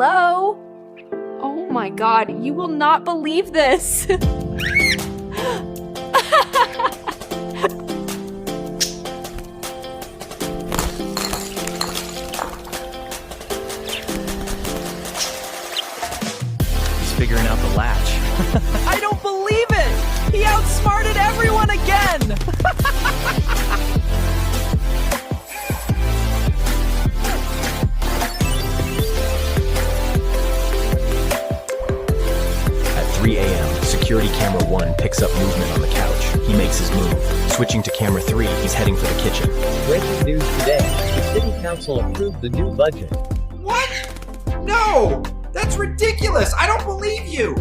Hello? Oh my god, you will not believe this! He's figuring out the latch. I don't believe it! He outsmarted everyone again! At 3 a.m., security camera 1 picks up movement on the couch. He makes his move. Switching to camera 3, he's heading for the kitchen. Breaking news today. The City Council approved the new budget. What? No! That's ridiculous! I don't believe you!